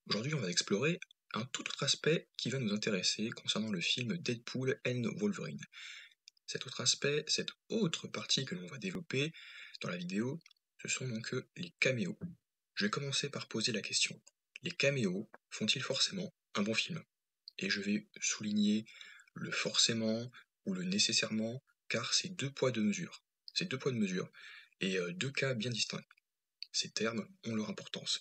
Aujourd'hui, on va explorer un tout autre aspect qui va nous intéresser concernant le film Deadpool and Wolverine. Cet autre aspect, cette autre partie que l'on va développer dans la vidéo, ce sont donc les caméos. Je vais commencer par poser la question. Les caméos font-ils forcément un bon film? Et je vais souligner le forcément ou le nécessairement, car c'est deux poids deux mesures. C'est deux poids deux mesures et deux cas bien distincts. Ces termes ont leur importance.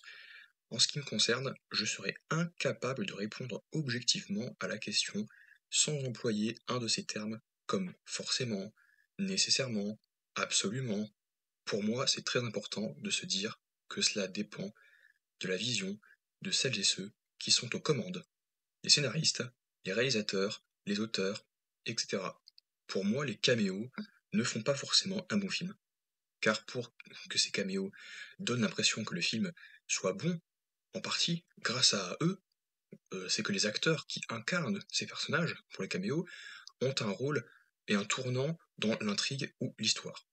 En ce qui me concerne, je serais incapable de répondre objectivement à la question sans employer un de ces termes comme forcément, nécessairement, absolument. Pour moi, c'est très important de se dire que cela dépend de la vision de celles et ceux qui sont aux commandes, les scénaristes, les réalisateurs, les auteurs, etc. Pour moi, les caméos ne font pas forcément un bon film, car pour que ces caméos donnent l'impression que le film soit bon, en partie, grâce à eux, c'est que les acteurs qui incarnent ces personnages pour les caméos ont un rôle et un tournant dans l'intrigue ou l'histoire.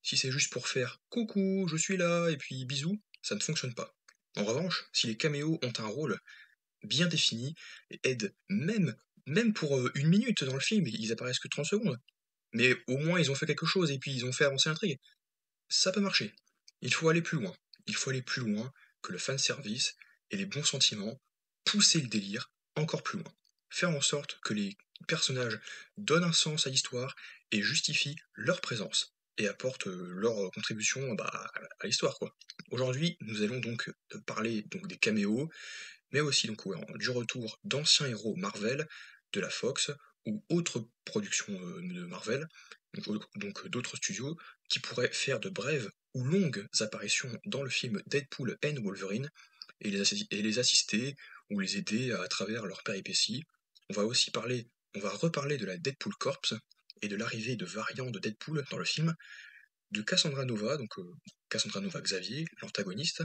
Si c'est juste pour faire coucou, je suis là et puis bisous, ça ne fonctionne pas. En revanche, si les caméos ont un rôle bien défini et aident même pour une minute dans le film, ils apparaissent que 30 secondes, mais au moins ils ont fait quelque chose et puis ils ont fait avancer l'intrigue, ça peut marcher. Il faut aller plus loin. Il faut aller plus loin que le fanservice et les bons sentiments, pousser le délire encore plus loin. Faire en sorte que les personnages donnent un sens à l'histoire et justifient leur présence et apportent leur contribution à l'histoire, quoi. Aujourd'hui, nous allons donc parler donc des caméos, mais aussi donc ouais, du retour d'anciens héros Marvel, de la Fox ou autres productions de Marvel, donc d'autres studios, qui pourraient faire de brèves ou longues apparitions dans le film Deadpool and Wolverine et les assister ou les aider à travers leurs péripéties. On va aussi parler, on va reparler de la Deadpool Corps et de l'arrivée de variants de Deadpool dans le film, de Cassandra Nova, donc Cassandra Nova Xavier, l'antagoniste,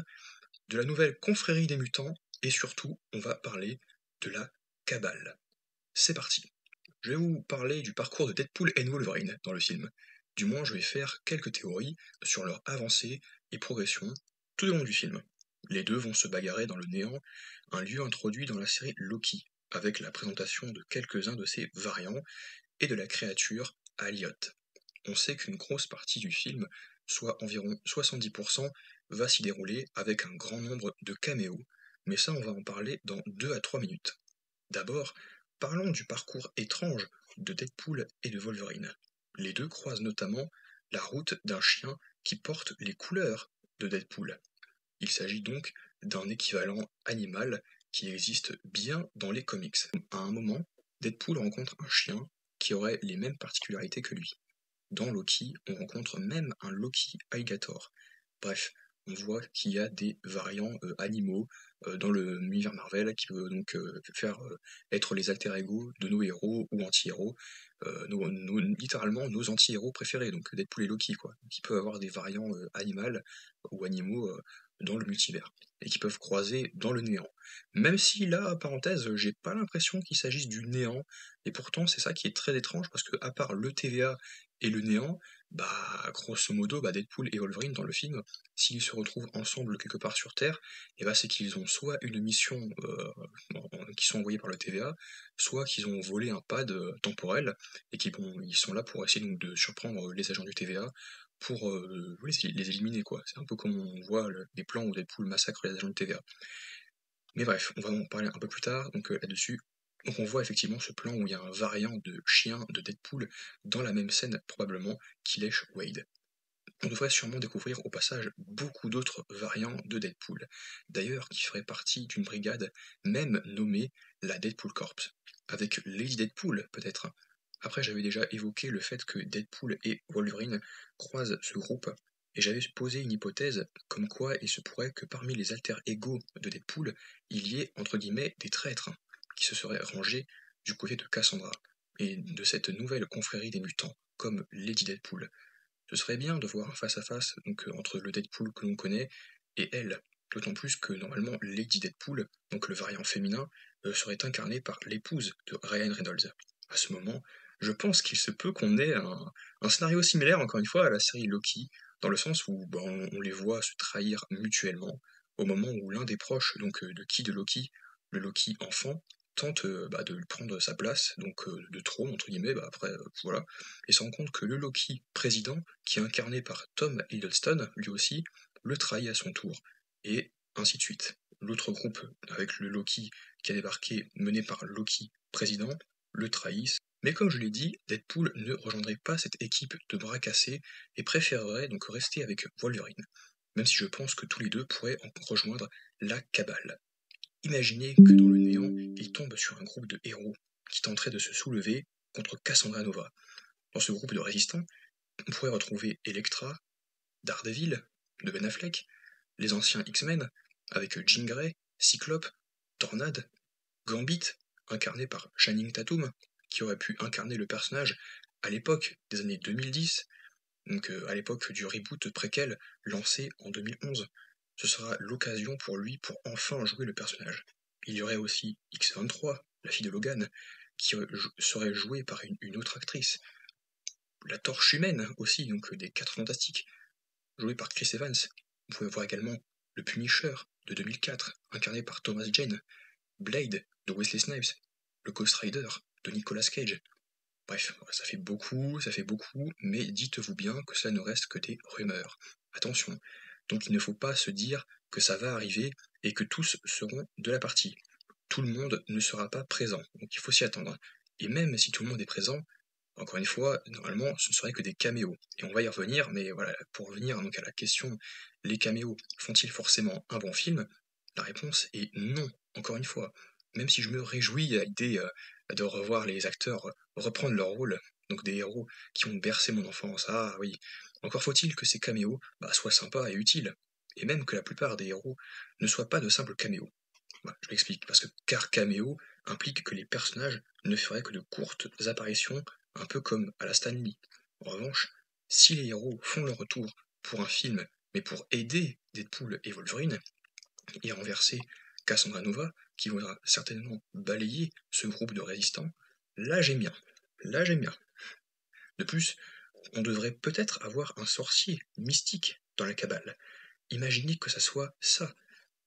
de la nouvelle confrérie des mutants, et surtout, on va parler de la cabale. C'est parti. Je vais vous parler du parcours de Deadpool et Wolverine dans le film. Du moins, je vais faire quelques théories sur leur avancée et progression tout au long du film. Les deux vont se bagarrer dans le néant, un lieu introduit dans la série Loki, avec la présentation de quelques-uns de ses variants et de la créature Aliot. On sait qu'une grosse partie du film, soit environ 70%, va s'y dérouler avec un grand nombre de caméos, mais ça on va en parler dans 2 à 3 minutes. D'abord, parlons du parcours étrange de Deadpool et de Wolverine. Les deux croisent notamment la route d'un chien qui porte les couleurs de Deadpool. Il s'agit donc d'un équivalent animal qui existe bien dans les comics. À un moment, Deadpool rencontre un chien qui aurait les mêmes particularités que lui. Dans Loki, on rencontre même un Loki Alligator. Bref, on voit qu'il y a des variants animaux dans l'univers Marvel qui peuvent donc faire être les alter ego de nos héros ou anti-héros, littéralement nos anti-héros préférés, donc Deadpool et Loki, quoi, qui peuvent avoir des variants animaux ou animaux dans le multivers, et qui peuvent croiser dans le néant. Même si là, parenthèse, j'ai pas l'impression qu'il s'agisse du néant, et pourtant c'est ça qui est très étrange, parce que à part le TVA et le néant, grosso modo, Deadpool et Wolverine dans le film, s'ils se retrouvent ensemble quelque part sur Terre, et c'est qu'ils ont soit une mission qui sont envoyés par le TVA, soit qu'ils ont volé un pad temporel et ils sont là pour essayer donc de surprendre les agents du TVA pour les éliminer, quoi. C'est un peu comme on voit les plans où Deadpool massacre les agents du TVA. Mais bref, on va en parler un peu plus tard donc là-dessus. Donc on voit effectivement ce plan où il y a un variant de chien de Deadpool dans la même scène probablement qui lèche Wade. On devrait sûrement découvrir au passage beaucoup d'autres variants de Deadpool, d'ailleurs qui feraient partie d'une brigade même nommée la Deadpool Corps, avec Lady Deadpool peut-être. Après j'avais déjà évoqué le fait que Deadpool et Wolverine croisent ce groupe, et j'avais posé une hypothèse comme quoi il se pourrait que parmi les alter ego de Deadpool, il y ait entre guillemets des traîtres qui se seraient rangés du côté de Cassandra, et de cette nouvelle confrérie des mutants, comme Lady Deadpool. Ce serait bien de voir un face-à-face donc, entre le Deadpool que l'on connaît et elle, d'autant plus que normalement Lady Deadpool, donc le variant féminin, serait incarné par l'épouse de Ryan Reynolds. À ce moment, je pense qu'il se peut qu'on ait un scénario similaire, encore une fois, à la série Loki, dans le sens où on les voit se trahir mutuellement au moment où l'un des proches donc de Loki, le Loki enfant, tente de lui prendre sa place, donc de trône entre guillemets, après voilà, et se rend compte que le Loki président, qui est incarné par Tom Hiddleston, lui aussi, le trahit à son tour, et ainsi de suite. L'autre groupe, avec le Loki qui a débarqué, mené par Loki président, le trahissent. Mais comme je l'ai dit, Deadpool ne rejoindrait pas cette équipe de bras cassés et préférerait donc rester avec Wolverine, même si je pense que tous les deux pourraient en rejoindre la cabale. Imaginez que dans le néant, il tombe sur un groupe de héros qui tenteraient de se soulever contre Cassandra Nova. Dans ce groupe de résistants, on pourrait retrouver Elektra, Daredevil, de Ben Affleck, les anciens X-Men, avec Jean Grey, Cyclope, Tornade, Gambit, incarné par Channing Tatum, qui aurait pu incarner le personnage à l'époque des années 2010, donc à l'époque du reboot préquel lancé en 2011. Ce sera l'occasion pour lui pour enfin jouer le personnage. Il y aurait aussi X-23, la fille de Logan, qui serait jouée par une autre actrice. La Torche Humaine aussi, donc des 4 Fantastiques, jouée par Chris Evans. Vous pouvez voir également le Punisher de 2004, incarné par Thomas Jane, Blade de Wesley Snipes, le Ghost Rider de Nicolas Cage. Bref, ça fait beaucoup, mais dites-vous bien que ça ne reste que des rumeurs. Attention, donc il ne faut pas se dire que ça va arriver et que tous seront de la partie. Tout le monde ne sera pas présent, donc il faut s'y attendre. Et même si tout le monde est présent, encore une fois, normalement, ce ne serait que des caméos. Et on va y revenir, mais voilà, pour revenir donc à la question, les caméos font-ils forcément un bon film? La réponse est non, encore une fois. Même si je me réjouis à l'idée de revoir les acteurs reprendre leur rôle, donc des héros qui ont bercé mon enfance, ah oui, encore faut-il que ces caméos soient sympas et utiles, et même que la plupart des héros ne soient pas de simples caméos. Je m'explique, parce que car caméo implique que les personnages ne feraient que de courtes apparitions, un peu comme à la Stan Lee. En revanche, si les héros font leur retour pour un film, mais pour aider Deadpool et Wolverine, et renverser Cassandra Nova, qui voudra certainement balayer ce groupe de résistants, là j'aime bien. Là j'aime bien. De plus, on devrait peut-être avoir un sorcier mystique dans la cabale. Imaginez que ça soit ça.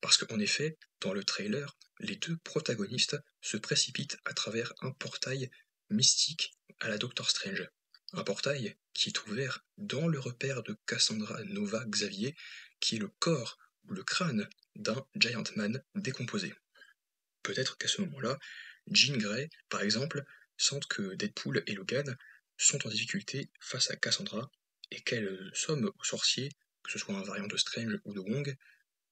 Parce qu'en effet, dans le trailer, les deux protagonistes se précipitent à travers un portail mystique à la Doctor Strange. Un portail qui est ouvert dans le repère de Cassandra Nova Xavier, qui est le corps ou le crâne d'un Giant Man décomposé. Peut-être qu'à ce moment-là, Jean Grey, par exemple, sente que Deadpool et Logan sont en difficulté face à Cassandra et qu'elle somme au sorcier, que ce soit un variant de Strange ou de Wong,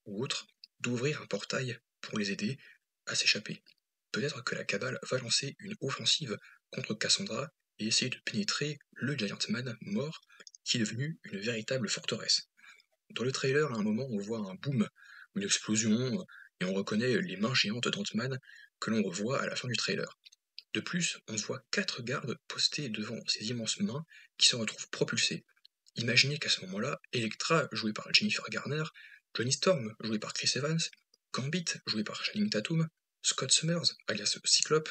ou autre, d'ouvrir un portail pour les aider à s'échapper. Peut-être que la cabale va lancer une offensive contre Cassandra et essayer de pénétrer le Giant Man mort qui est devenu une véritable forteresse. Dans le trailer, à un moment, on voit un boom, une explosion, et on reconnaît les mains géantes d'Ant-Man que l'on revoit à la fin du trailer. De plus, on voit 4 gardes postés devant ces immenses mains qui se retrouvent propulsés. Imaginez qu'à ce moment-là, Elektra, jouée par Jennifer Garner, Johnny Storm, joué par Chris Evans, Gambit, joué par Channing Tatum, Scott Summers, alias Cyclope,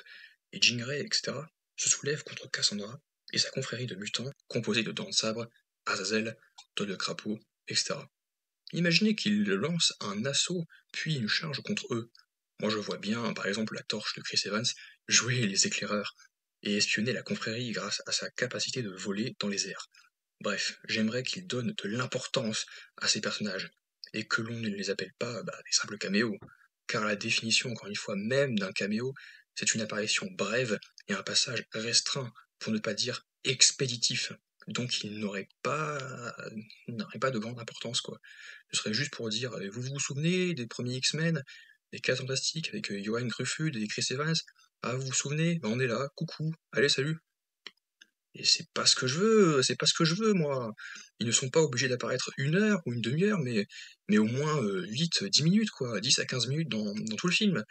et Jean Grey, etc., se soulèvent contre Cassandra et sa confrérie de mutants composée de Dents de Sabre, Azazel, Todd le Crapaud, etc. Imaginez qu'ils lancent un assaut puis une charge contre eux. Moi je vois bien, par exemple, la torche de Chris Evans jouer les éclaireurs et espionner la confrérie grâce à sa capacité de voler dans les airs. Bref, j'aimerais qu'ils donnent de l'importance à ces personnages, et que l'on ne les appelle pas des simples caméos, car la définition, encore une fois, même d'un caméo, c'est une apparition brève et un passage restreint, pour ne pas dire expéditif. Donc il n'aurait pas de grande importance, quoi. Ce serait juste pour dire, vous vous souvenez des premiers X-Men, des 4 Fantastiques, avec Johan Gruffudd et Chris Evans? Ah, vous vous souvenez? On est là, coucou, allez, salut! Et c'est pas ce que je veux, moi. Ils ne sont pas obligés d'apparaître 1 heure ou une demi-heure, mais au moins 8-10 minutes, quoi, 10 à 15 minutes dans tout le film.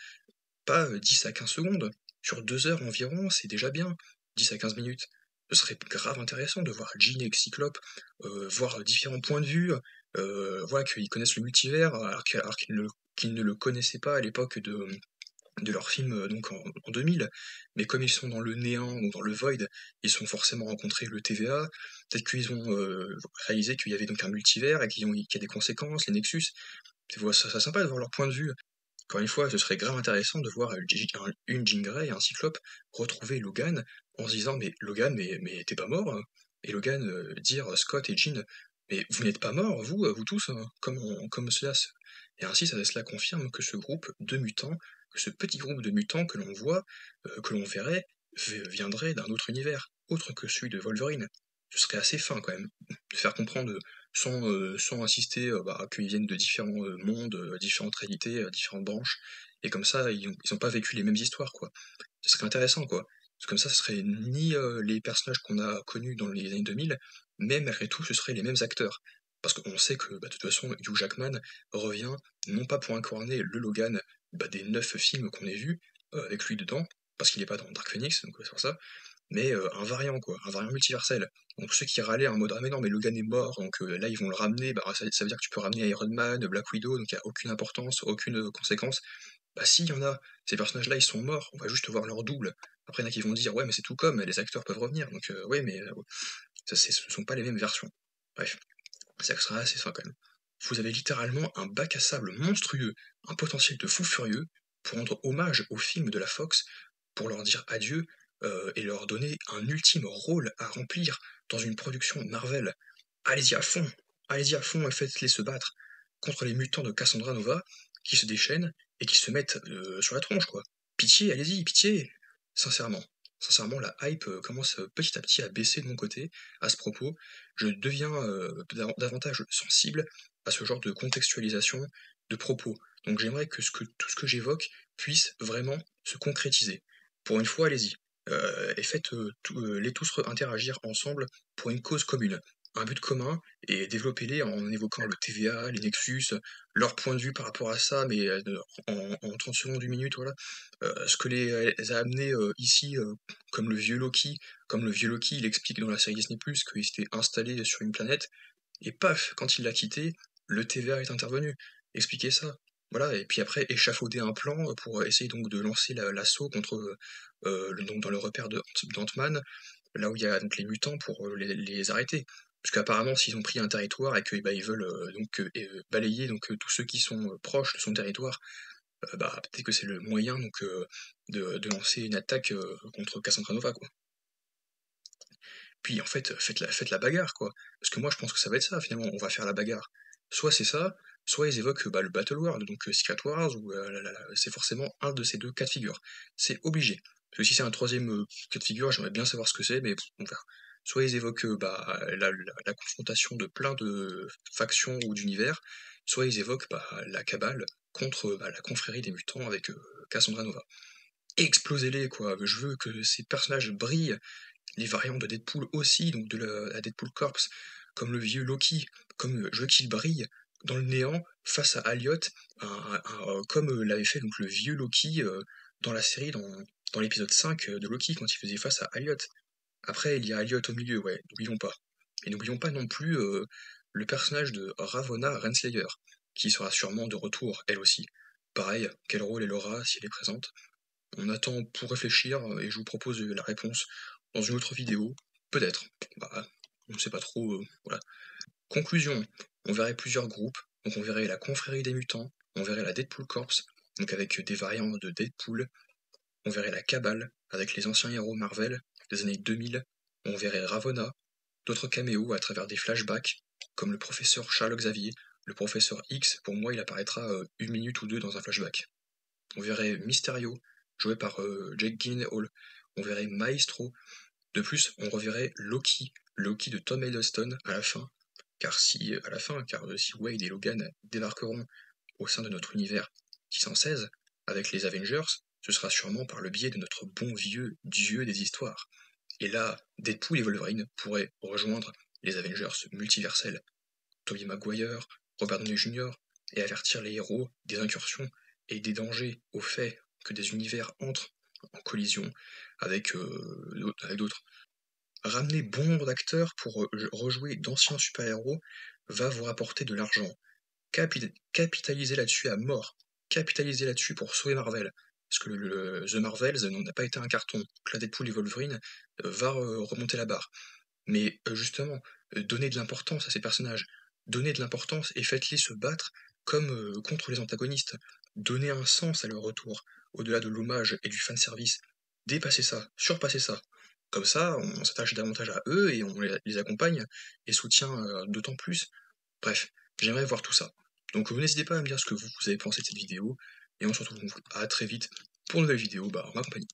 Pas 10 à 15 secondes. Sur 2 heures environ, c'est déjà bien, 10 à 15 minutes. Ce serait grave intéressant de voir Jean et Cyclope, voir différents points de vue, voir qu'ils connaissent le multivers, alors qu'ils ne le connaissaient pas à l'époque de leurs films donc en 2000, mais comme ils sont dans le néant ou dans le void, ils ont forcément rencontré le TVA, peut-être qu'ils ont réalisé qu'il y avait donc un multivers et qu'il y a des conséquences, les Nexus. Ça serait sympa de voir leur point de vue. Encore une fois, ce serait grave intéressant de voir une Jean Grey et un Cyclope retrouver Logan en se disant mais Logan, mais t'es pas mort hein. Et Logan dire Scott et Jean mais vous n'êtes pas morts, vous tous, hein, comme cela. Et ainsi, cela confirme que ce groupe de mutants, que ce petit groupe de mutants que l'on voit, que l'on verrait, viendrait d'un autre univers, autre que celui de Wolverine. Ce serait assez fin quand même, de faire comprendre sans insister qu'ils viennent de différents mondes, différentes réalités, différentes branches, et comme ça, ils ont pas vécu les mêmes histoires, quoi. Ce serait intéressant, quoi. Parce que comme ça, ce serait ni les personnages qu'on a connus dans les années 2000, mais malgré tout, ce seraient les mêmes acteurs. Parce qu'on sait que, de toute façon, Hugh Jackman revient, non pas pour incarner le Logan des 9 films qu'on ait vus, avec lui dedans, parce qu'il n'est pas dans Dark Phoenix, donc c'est pour ça, mais un variant, quoi, un variant multiversel. Donc ceux qui râlaient en mode ah mais non mais Logan est mort, donc là ils vont le ramener, ça veut dire que tu peux ramener Iron Man, Black Widow, donc il n'y a aucune importance, aucune conséquence. Bah si, il y en a, ces personnages-là ils sont morts, on va juste voir leur double. Après il y en a qui vont dire ouais mais c'est tout comme, les acteurs peuvent revenir, donc ouais mais ce sont pas les mêmes versions. Bref, ça sera assez fin quand même. Vous avez littéralement un bac à sable monstrueux, un potentiel de fou furieux, pour rendre hommage aux films de la Fox, pour leur dire adieu et leur donner un ultime rôle à remplir dans une production Marvel. Allez-y à fond et faites-les se battre contre les mutants de Cassandra Nova qui se déchaînent et qui se mettent sur la tronche, quoi. Pitié, allez-y, pitié. Sincèrement. Sincèrement, la hype commence petit à petit à baisser de mon côté à ce propos. Je deviens davantage sensible à ce genre de contextualisation de propos. Donc j'aimerais que tout ce que j'évoque puisse vraiment se concrétiser. Pour une fois, allez-y. Et faites les tous interagir ensemble pour une cause commune, un but commun, et développez-les en évoquant le TVA, les Nexus, leur point de vue par rapport à ça, mais en 30 secondes, une minute, voilà. Ce que les a amenés ici, comme le vieux Loki, il explique dans la série Disney+, qu'il s'était installé sur une planète, et paf, quand il l'a quitté, le TVA est intervenu. Expliquez ça. Voilà, et puis après, échafauder un plan pour essayer donc de lancer l'assaut contre donc dans le repère d'Ant-Man, là où il y a donc les mutants pour les arrêter. Parce qu'apparemment, s'ils ont pris un territoire et qu'ils ils veulent balayer donc tous ceux qui sont proches de son territoire, peut-être que c'est le moyen donc de lancer une attaque contre Cassandra Nova, quoi. Puis en fait, faites la bagarre, quoi. Parce que moi, je pense que ça va être ça, finalement, on va faire la bagarre. Soit c'est ça, soit ils évoquent le Battle World, donc Secret Wars, ou c'est forcément un de ces deux cas de figure. C'est obligé. Parce que si c'est un troisième cas de figure, j'aimerais bien savoir ce que c'est, mais on verra. Soit ils évoquent la confrontation de plein de factions ou d'univers, soit ils évoquent la cabale contre la confrérie des mutants avec Cassandra Nova. Explosez-les, quoi. Je veux que ces personnages brillent, les variantes de Deadpool aussi, donc de la Deadpool Corps, comme le vieux Loki, comme je veux qu'il brille dans le néant face à Elliot, comme l'avait fait donc le vieux Loki dans la série, dans l'épisode 5 de Loki, quand il faisait face à Elliot. Après, il y a Elliot au milieu, ouais, n'oublions pas. Et n'oublions pas non plus le personnage de Ravonna Renslayer, qui sera sûrement de retour, elle aussi. Pareil, quel rôle elle aura si elle est présente. On attend pour réfléchir et je vous propose la réponse dans une autre vidéo. Peut-être. On ne sait pas trop. Voilà. Conclusion. On verrait plusieurs groupes. Donc on verrait la confrérie des mutants. On verrait la Deadpool Corps. Donc avec des variantes de Deadpool. On verrait la Cabale avec les anciens héros Marvel des années 2000. On verrait Ravonna. D'autres caméos à travers des flashbacks. Comme le professeur Charles Xavier. Le professeur X, pour moi, il apparaîtra une minute ou deux dans un flashback. On verrait Mysterio, joué par Jake Gyllenhaal. On verrait Maestro. De plus, on reverrait Loki de Tom Hiddleston à la fin. Car si Wade et Logan débarqueront au sein de notre univers 616 avec les Avengers, ce sera sûrement par le biais de notre bon vieux dieu des histoires. Et là, Deadpool et Wolverine pourraient rejoindre les Avengers multiversels. Tobey Maguire, Robert Downey Jr., et avertir les héros des incursions et des dangers au fait que des univers entrent en collision avec d'autres. Ramener bon nombre d'acteurs pour rejouer d'anciens super-héros va vous rapporter de l'argent. Capitalisez là-dessus à mort. Capitalisez là-dessus pour sauver Marvel. parce que The Marvels n'a pas été un carton. Donc là, Deadpool et Wolverine va remonter la barre. Mais justement, donnez de l'importance à ces personnages. Donnez de l'importance et faites-les se battre comme contre les antagonistes. Donnez un sens à leur retour, au-delà de l'hommage et du fanservice. Dépassez ça, surpassez ça. Comme ça, on s'attache davantage à eux et on les accompagne et soutient d'autant plus. Bref, j'aimerais voir tout ça. Donc n'hésitez pas à me dire ce que vous avez pensé de cette vidéo et on se retrouve à très vite pour une nouvelle vidéo en ma compagnie.